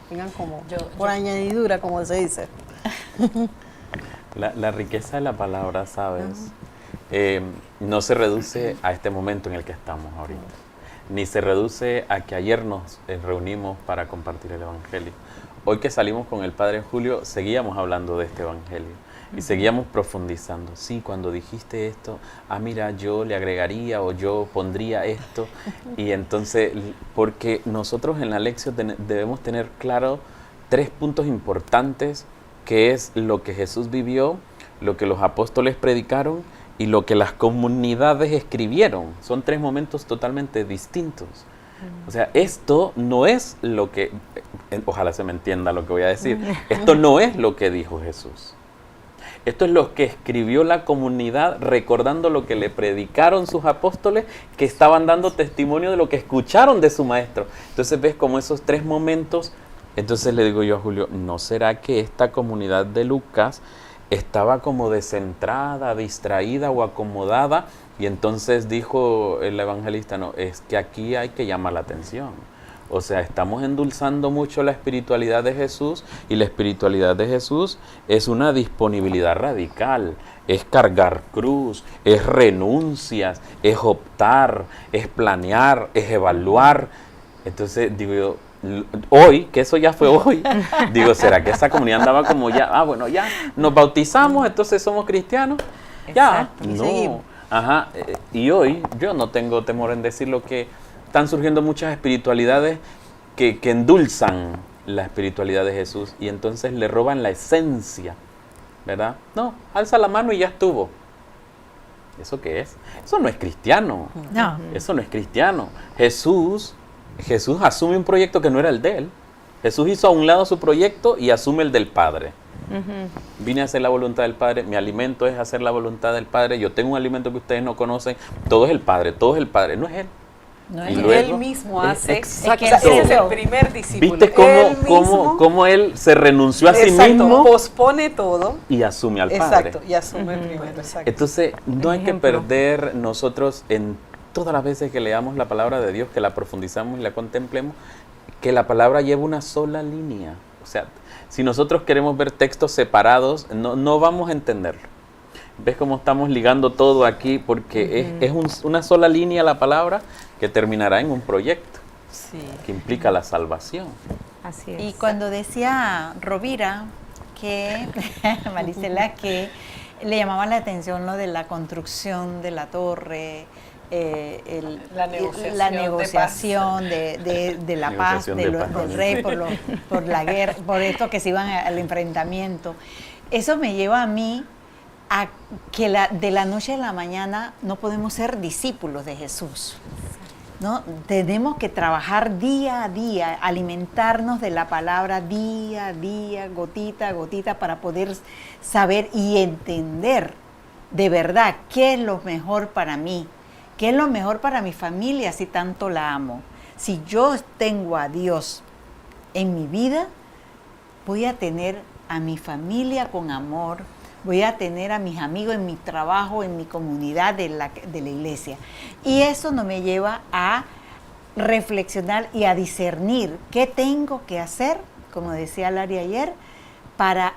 vengan como por añadidura, como se dice. La riqueza de la palabra, ¿sabes? No se reduce a este momento en el que estamos ahorita, ni se reduce a que ayer nos reunimos para compartir el Evangelio. Hoy que salimos con el Padre Julio, seguíamos hablando de este Evangelio y seguíamos profundizando. Sí, cuando dijiste esto, mira, yo le agregaría o yo pondría esto. Y entonces, porque nosotros en la lección debemos tener claro 3 puntos importantes, que es lo que Jesús vivió, lo que los apóstoles predicaron y lo que las comunidades escribieron. Son 3 momentos totalmente distintos. O sea, esto no es lo que, ojalá se me entienda lo que voy a decir, esto no es lo que dijo Jesús. Esto es lo que escribió la comunidad recordando lo que le predicaron sus apóstoles, que estaban dando testimonio de lo que escucharon de su maestro. Entonces ves como esos 3 momentos. Entonces le digo yo a Julio, ¿no será que esta comunidad de Lucas estaba como descentrada, distraída o acomodada? Y entonces dijo el evangelista, no, es que aquí hay que llamar la atención. O sea, estamos endulzando mucho la espiritualidad de Jesús, y la espiritualidad de Jesús es una disponibilidad radical, es cargar cruz, es renuncias, es optar, es planear, es evaluar. Entonces digo yo, hoy, que eso ya fue hoy, digo, ¿será que esa comunidad andaba como ya, bueno, ya nos bautizamos, entonces somos cristianos? Ya, Exacto. no. Ajá, y hoy yo no tengo temor en decirlo, que están surgiendo muchas espiritualidades que endulzan la espiritualidad de Jesús y entonces le roban la esencia, ¿verdad? No, alza la mano y ya estuvo. ¿Eso qué es? Eso no es cristiano. No. Eso no es cristiano. Jesús asume un proyecto que no era el de él. Jesús hizo a un lado su proyecto y asume el del Padre. Vine a hacer la voluntad del Padre, mi alimento es hacer la voluntad del Padre, yo tengo un alimento que ustedes no conocen, todo es el Padre, no es él. No Y es luego- Él mismo hace. Exacto. Ese es el primer discípulo. ¿Viste cómo él se renunció a sí mismo pospone todo. y asume al Padre? Exacto, y asume el primero. Exacto. Entonces, no hay que Ejemplo. perder nosotros en todas las veces que leamos la palabra de Dios, que la profundizamos y la contemplemos, que la palabra lleva una sola línea. O sea, si nosotros queremos ver textos separados, no vamos a entenderlo. ¿Ves cómo estamos ligando todo aquí? Porque es una sola línea la palabra que terminará en un proyecto Sí. que implica la salvación. Así es. Y cuando decía Rovira que, Marisela, que le llamaba la atención lo de la construcción de la torre, La negociación la de negociación de la paz Negociación de paz. del rey por la guerra, por esto que se iban al enfrentamiento. Eso me lleva a mí a que de la noche a la mañana no podemos ser discípulos de Jesús, ¿no? Tenemos que trabajar día a día, alimentarnos de la palabra día a día, gotita a gotita, para poder saber y entender de verdad qué es lo mejor para mí, qué es lo mejor para mi familia si tanto la amo. Si yo tengo a Dios en mi vida, voy a tener a mi familia con amor, voy a tener a mis amigos en mi trabajo, en mi comunidad de la iglesia. Y eso nos me lleva a reflexionar y a discernir qué tengo que hacer, como decía Lari ayer, para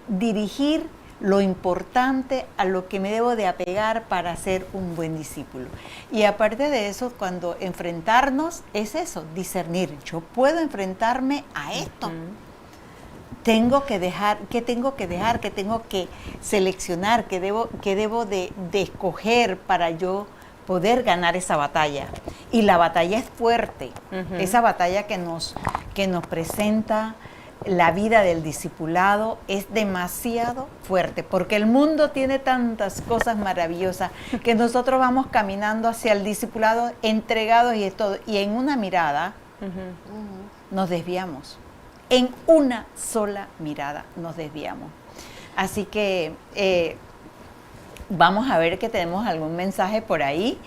dirigir lo importante a lo que me debo de apegar para ser un buen discípulo. Y aparte de eso, cuando enfrentarnos, es eso, discernir. Yo puedo enfrentarme a esto. Tengo que dejar, ¿qué tengo que dejar? ¿Qué tengo que seleccionar? ¿Qué debo de escoger para yo poder ganar esa batalla? Y la batalla es fuerte, esa batalla que nos presenta la vida del discipulado es demasiado fuerte, porque el mundo tiene tantas cosas maravillosas que nosotros vamos caminando hacia el discipulado entregados y en una mirada nos desviamos. En una sola mirada nos desviamos. Así que vamos a ver que tenemos algún mensaje por ahí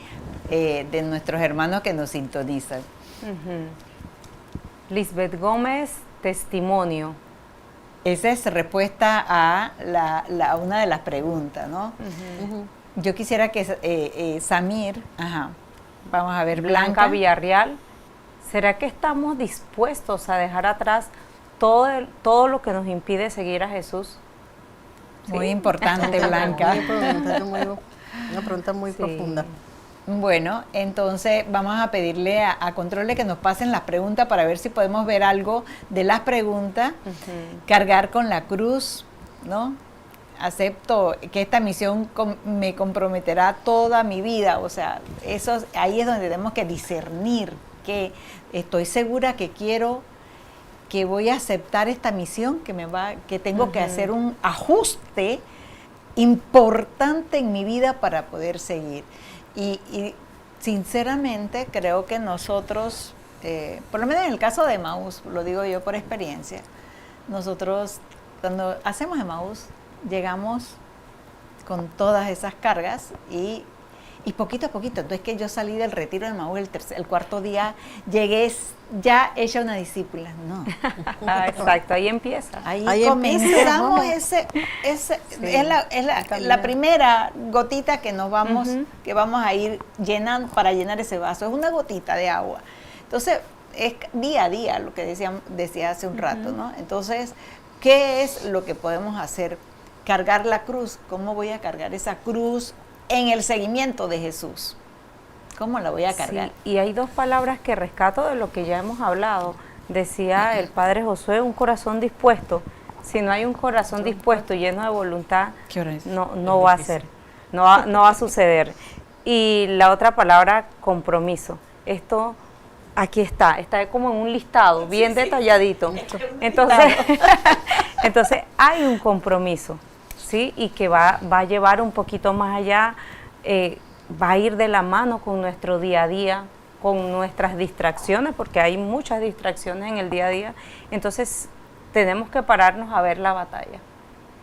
de nuestros hermanos que nos sintonizan. Lisbeth Gómez, testimonio. Esa es respuesta a una de las preguntas, ¿no? Yo quisiera que Samir, vamos a ver, Blanca Villarreal, ¿será que estamos dispuestos a dejar atrás todo lo que nos impide seguir a Jesús? Muy importante, Blanca. Una pregunta muy profunda. Bueno, entonces vamos a pedirle a Control de que nos pasen las preguntas para ver si podemos ver algo de las preguntas. Cargar con la cruz, ¿no? Acepto que esta misión me comprometerá toda mi vida. O sea, ahí es donde tenemos que discernir que estoy segura que voy a aceptar esta misión, que tengo que hacer un ajuste importante en mi vida para poder seguir. Y sinceramente creo que nosotros, por lo menos en el caso de Emaús, lo digo yo por experiencia, nosotros cuando hacemos Emaús llegamos con todas esas cargas y poquito a poquito. Entonces que yo salí del retiro de Maús el cuarto día, llegué ya hecha una discípula. No. Exacto, ahí empieza. Ahí comenzamos ese es la primera gotita que nos vamos, que vamos a ir llenando para llenar ese vaso. Es una gotita de agua. Entonces, es día a día lo que decía hace un rato, ¿no? Entonces, ¿qué es lo que podemos hacer? Cargar la cruz. ¿Cómo voy a cargar esa cruz en el seguimiento de Jesús? ¿Cómo la voy a cargar? Sí, y hay dos palabras que rescato de lo que ya hemos hablado. Decía el padre Josué, un corazón dispuesto. Si no hay un corazón dispuesto, lleno de voluntad, no va a ser, no va a suceder. Y la otra palabra, compromiso. Esto aquí está como en un listado, bien detalladito. Entonces hay un compromiso, ¿sí? Y que va a llevar un poquito más allá, va a ir de la mano con nuestro día a día, con nuestras distracciones, porque hay muchas distracciones en el día a día. Entonces tenemos que pararnos a ver la batalla,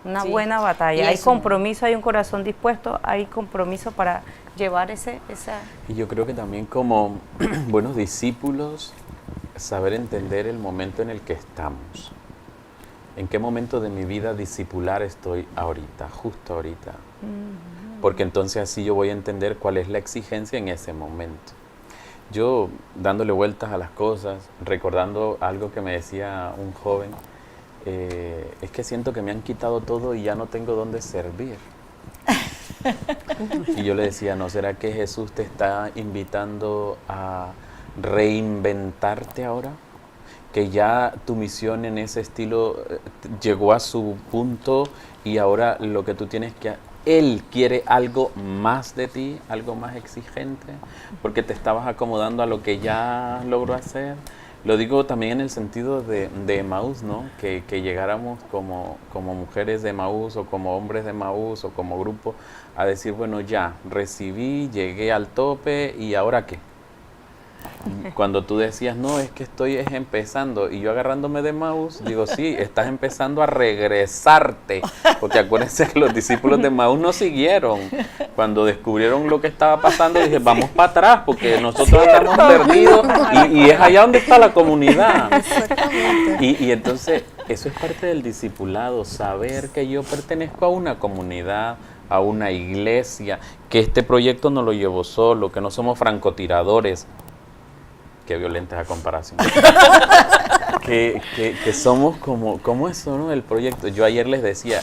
una buena batalla. Hay compromiso, hay un corazón dispuesto, hay compromiso para llevar esa... Y yo creo que también como buenos discípulos, saber entender el momento en el que estamos. ¿En qué momento de mi vida discipular estoy ahorita, justo ahorita? Porque entonces así yo voy a entender cuál es la exigencia en ese momento. Yo, dándole vueltas a las cosas, recordando algo que me decía un joven, es que siento que me han quitado todo y ya no tengo dónde servir. Y yo le decía, ¿no será que Jesús te está invitando a reinventarte ahora? Que ya tu misión en ese estilo llegó a su punto y ahora lo que tú tienes que... Él quiere algo más de ti, algo más exigente, porque te estabas acomodando a lo que ya logró hacer. Lo digo también en el sentido de Emaús, ¿no? Que llegáramos como mujeres de Emaús o como hombres de Emaús o como grupo a decir, bueno, ya, recibí, llegué al tope y ¿ahora qué? Cuando tú decías, no, es que estoy empezando, y yo agarrándome de Emaús, digo, sí, estás empezando a regresarte, porque acuérdense que los discípulos de Emaús no siguieron. Cuando descubrieron lo que estaba pasando, dije, vamos para atrás, porque nosotros estamos perdidos, y es allá donde está la comunidad. Y entonces, eso es parte del discipulado, saber que yo pertenezco a una comunidad, a una iglesia, que este proyecto no lo llevo solo, que no somos francotiradores. Qué violenta esa comparación. que somos como eso, ¿no? El proyecto. Yo ayer les decía,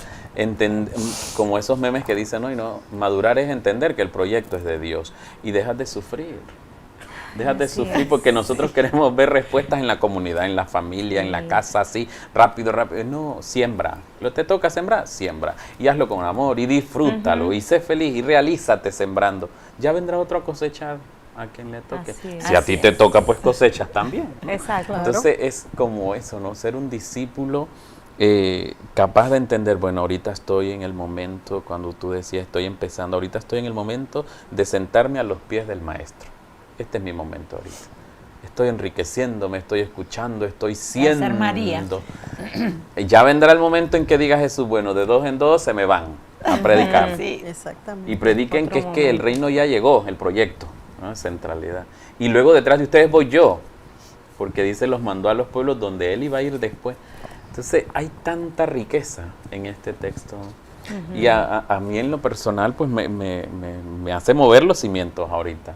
como esos memes que dicen, no, madurar es entender que el proyecto es de Dios. Y dejas de sufrir. Dejas de sufrir porque nosotros queremos ver respuestas en la comunidad, en la familia, en la casa, así, rápido. No, siembra. Lo te toca sembrar, siembra. Y hazlo con amor y disfrútalo y sé feliz y realízate sembrando. Ya vendrá otro a cosechar a quien le toque. Si a ti te toca, pues cosechas también, ¿no? Exacto. Entonces es como eso, ¿no? Ser un discípulo capaz de entender, bueno, ahorita estoy en el momento, cuando tú decías estoy empezando, ahorita estoy en el momento de sentarme a los pies del maestro. Este es mi momento ahorita. Estoy enriqueciéndome, estoy escuchando, estoy siendo. Ser María. Ya vendrá el momento en que diga Jesús, bueno, de 2 en 2 se me van a predicar. Sí, exactamente. Y prediquen que es que el reino ya llegó, el proyecto, ¿no? Centralidad. Y luego detrás de ustedes voy yo, porque dice los mandó a los pueblos donde él iba a ir después. Entonces hay tanta riqueza en este texto. Y a mí en lo personal pues me hace mover los cimientos ahorita.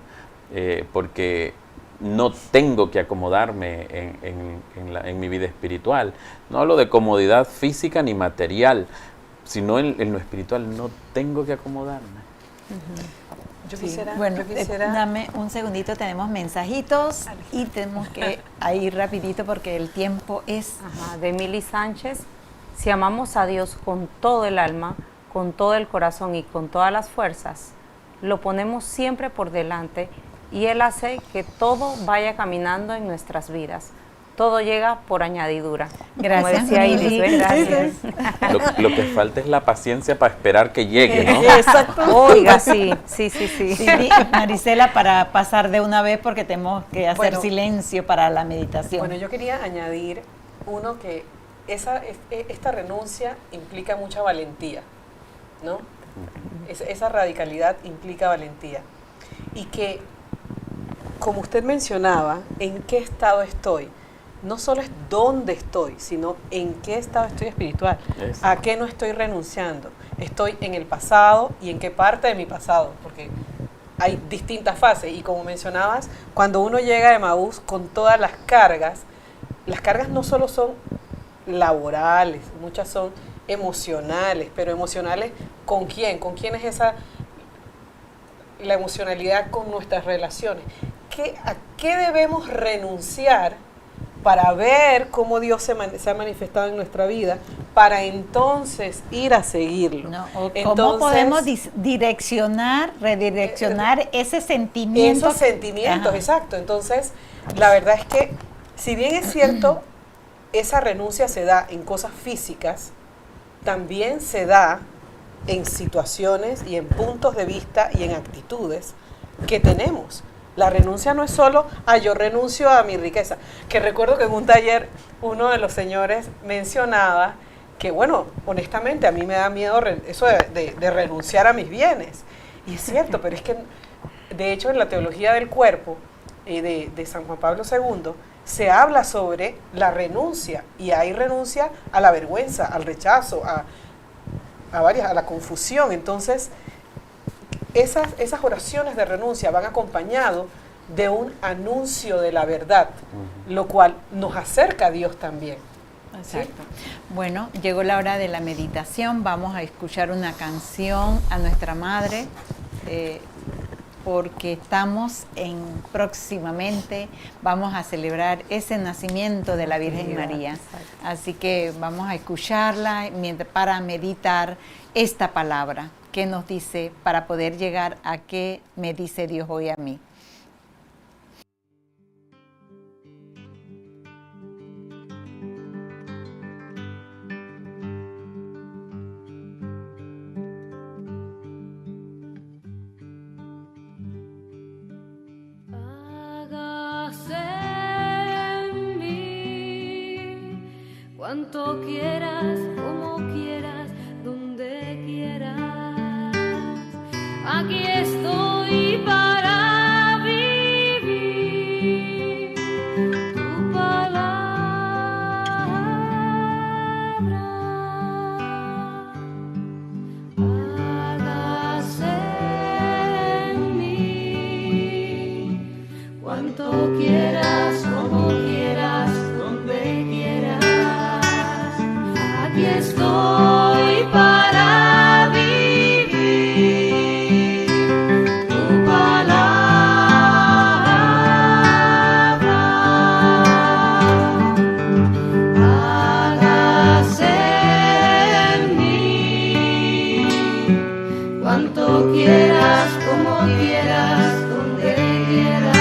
Porque no tengo que acomodarme en mi vida espiritual. No hablo de comodidad física ni material, sino en lo espiritual. No tengo que acomodarme. Yo quisiera... Dame un segundito, tenemos mensajitos y tenemos que ir rapidito porque el tiempo es... De Mili Sánchez, si amamos a Dios con todo el alma, con todo el corazón y con todas las fuerzas, lo ponemos siempre por delante y Él hace que todo vaya caminando en nuestras vidas. Todo llega por añadidura. Gracias, como decía Iris, gracias. Lo que falta es la paciencia para esperar que llegue, ¿no? Exacto. Oiga, sí. Marisela, para pasar de una vez porque tenemos que hacer silencio para la meditación. Bueno, yo quería añadir uno que esta renuncia implica mucha valentía, ¿no? Esa radicalidad implica valentía. Y que, como usted mencionaba, ¿en qué estado estoy? No solo es dónde estoy, sino en qué estado estoy espiritual. ¿A qué no estoy renunciando? Estoy en el pasado y en qué parte de mi pasado, porque hay distintas fases. Y como mencionabas, cuando uno llega a Emaús con todas las cargas no solo son laborales, muchas son emocionales, pero emocionales ¿con quién? ¿Con quién es la emocionalidad con nuestras relaciones? ¿A qué debemos renunciar para ver cómo Dios se ha manifestado en nuestra vida, para entonces ir a seguirlo? No, ¿cómo podemos redireccionar ese sentimiento? Esos sentimientos, exacto. Entonces, la verdad es que, si bien es cierto, esa renuncia se da en cosas físicas, también se da en situaciones y en puntos de vista y en actitudes que tenemos. La renuncia no es solo, yo renuncio a mi riqueza. Que recuerdo que en un taller uno de los señores mencionaba que, bueno, honestamente a mí me da miedo eso de renunciar a mis bienes. Y es cierto, pero es que, de hecho, en la teología del cuerpo de San Juan Pablo II, se habla sobre la renuncia, y hay renuncia a la vergüenza, al rechazo, a la confusión. Entonces, esas oraciones de renuncia van acompañados de un anuncio de la verdad, lo cual nos acerca a Dios también. Exacto. ¿Sí? Bueno, llegó la hora de la meditación. Vamos a escuchar una canción a nuestra Madre, porque estamos próximamente vamos a celebrar ese nacimiento de la Virgen María. Así que vamos a escucharla para meditar esta palabra que nos dice, para poder llegar a qué me dice Dios hoy a mí. Cuanto quieras, como quieras, donde quieras. Aquí estoy para vivir tu palabra. Hágase en mí. Cuanto quieras, como quieras, donde quieras. Aquí estoy para vivir tu palabra. Hágase en mí. Cuanto quieras, como quieras, donde quieras.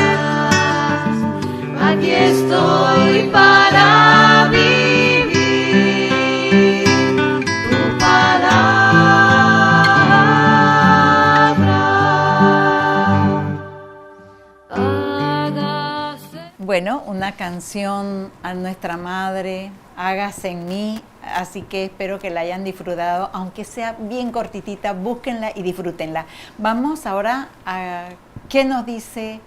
Aquí estoy para vivir. Bueno, una canción a nuestra Madre, hágase en mí, así que espero que la hayan disfrutado, aunque sea bien cortitita, búsquenla y disfrútenla. Vamos ahora a qué nos dice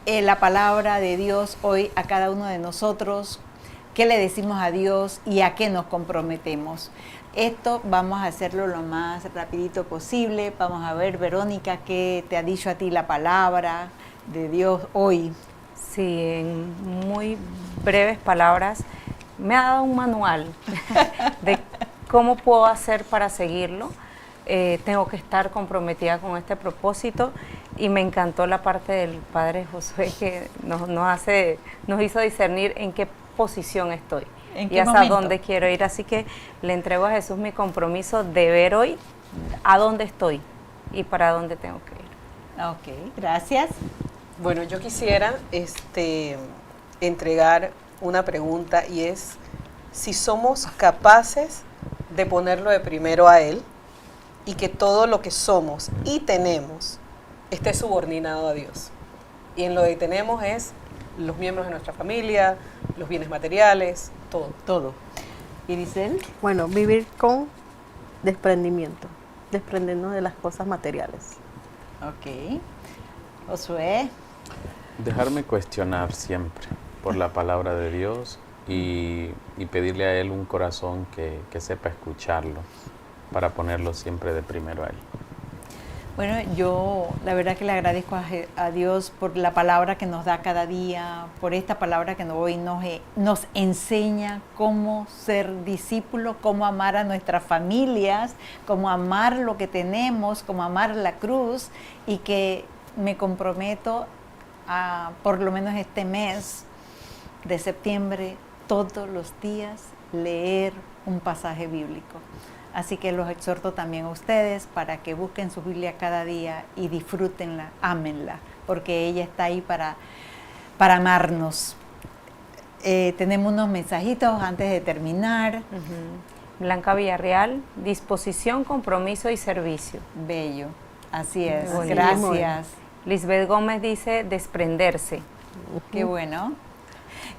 la palabra de Dios hoy a cada uno de nosotros, qué le decimos a Dios y a qué nos comprometemos. Esto vamos a hacerlo lo más rapidito posible. Vamos a ver, Verónica, qué te ha dicho a ti la palabra de Dios hoy. Sí, en muy breves palabras, me ha dado un manual de cómo puedo hacer para seguirlo. Tengo que estar comprometida con este propósito y me encantó la parte del Padre Josué que nos hizo discernir en qué posición estoy y hasta dónde quiero ir. Así que le entrego a Jesús mi compromiso de ver hoy a dónde estoy y para dónde tengo que ir. Ok, gracias. Bueno, yo quisiera entregar una pregunta, y es si somos capaces de ponerlo de primero a Él y que todo lo que somos y tenemos esté subordinado a Dios. Y en lo que tenemos es los miembros de nuestra familia, los bienes materiales, todo. Todo. ¿Y Giselle? Bueno, vivir con desprendimiento, desprendernos de las cosas materiales. Ok. Josué. Dejarme cuestionar siempre por la palabra de Dios y pedirle a Él un corazón que sepa escucharlo para ponerlo siempre de primero a Él. Bueno, yo la verdad que le agradezco a Dios por la palabra que nos da cada día, por esta palabra que hoy nos enseña cómo ser discípulos, cómo amar a nuestras familias, cómo amar lo que tenemos, cómo amar la cruz, y que me comprometo a, por lo menos este mes de septiembre, todos los días leer un pasaje bíblico. Así que los exhorto también a ustedes para que busquen su Biblia cada día y disfrútenla, ámenla, porque ella está ahí para amarnos. Tenemos unos mensajitos antes de terminar. Blanca Villarreal, disposición, compromiso y servicio. Bello, así es, Bonito. gracias. Lisbeth Gómez dice desprenderse. Qué bueno.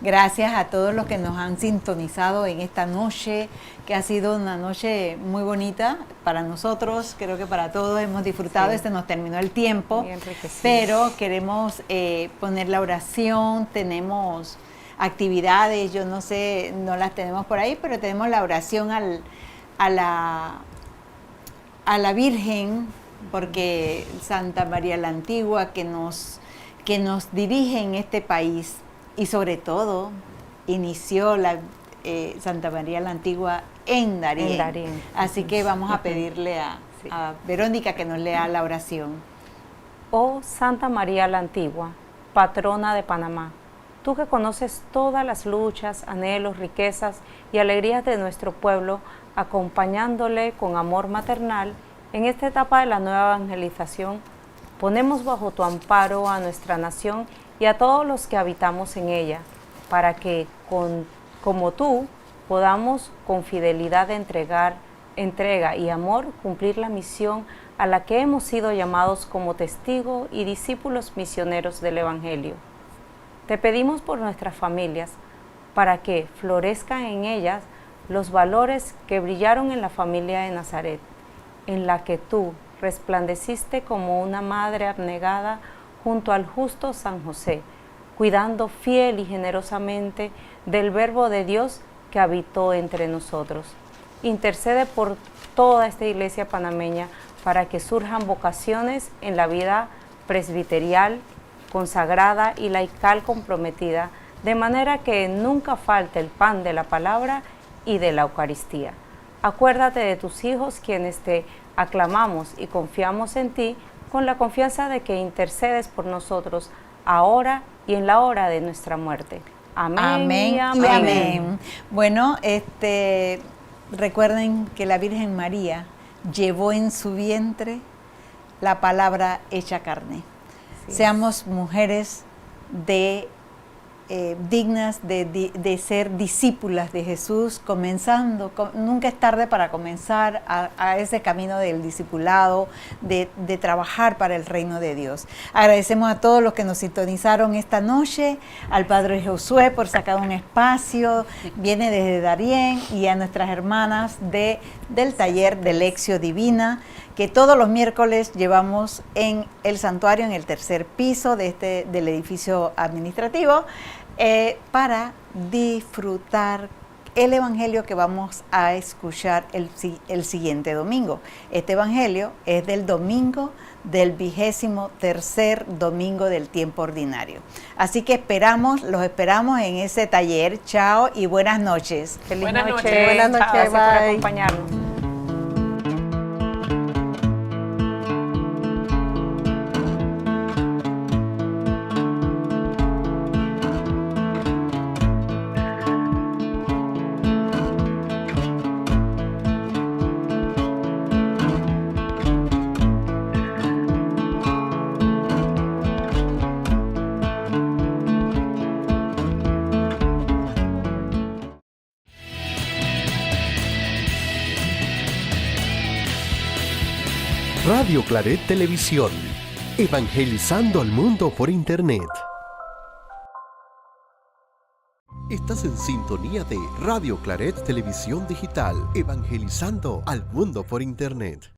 Gracias a todos los que nos han sintonizado en esta noche, que ha sido una noche muy bonita para nosotros, creo que para todos hemos disfrutado, Sí. Se nos terminó el tiempo, Muy enriquecido. pero queremos poner la oración, tenemos actividades, yo no sé, no las tenemos por ahí, pero tenemos la oración a la Virgen, porque Santa María la Antigua que nos dirige en este país, y sobre todo inició Santa María la Antigua en Darién. En Darién. Así que vamos a pedirle Sí. a Verónica que nos lea la oración. Oh Santa María la Antigua, patrona de Panamá, tú que conoces todas las luchas, anhelos, riquezas y alegrías de nuestro pueblo, acompañándole con amor maternal en esta etapa de la nueva evangelización, ponemos bajo tu amparo a nuestra nación y a todos los que habitamos en ella, para que, como tú, podamos con fidelidad entrega y amor cumplir la misión a la que hemos sido llamados como testigos y discípulos misioneros del Evangelio. Te pedimos por nuestras familias, para que florezcan en ellas los valores que brillaron en la familia de Nazaret, en la que tú resplandeciste como una madre abnegada junto al justo San José, cuidando fiel y generosamente del Verbo de Dios que habitó entre nosotros. Intercede por toda esta iglesia panameña para que surjan vocaciones en la vida presbiterial, consagrada y laical comprometida, de manera que nunca falte el pan de la palabra y de la Eucaristía. Acuérdate de tus hijos, quienes te aclamamos y confiamos en ti, con la confianza de que intercedes por nosotros ahora y en la hora de nuestra muerte. Amén. Amén y y amén. amén. Bueno, recuerden que la Virgen María llevó en su vientre la palabra hecha carne. Sí. Seamos mujeres dignas de ser discípulas de Jesús, comenzando, nunca es tarde para comenzar a ese camino del discipulado, de trabajar para el reino de Dios. Agradecemos a todos los que nos sintonizaron esta noche, al Padre Josué por sacar un espacio, viene desde Darién, y a nuestras hermanas del taller de Lección Divina, que todos los miércoles llevamos en el santuario, en el tercer piso del edificio administrativo, para disfrutar el evangelio que vamos a escuchar el siguiente domingo. Este evangelio es del domingo del 23º domingo del tiempo ordinario. Así que los esperamos en ese taller. Chao y buenas noches. Feliz Buenas noche. noches. Buenas noches, Gracias por bye. acompañarnos. Radio Claret Televisión, evangelizando al mundo por Internet. Estás en sintonía de Radio Claret Televisión Digital, evangelizando al mundo por Internet.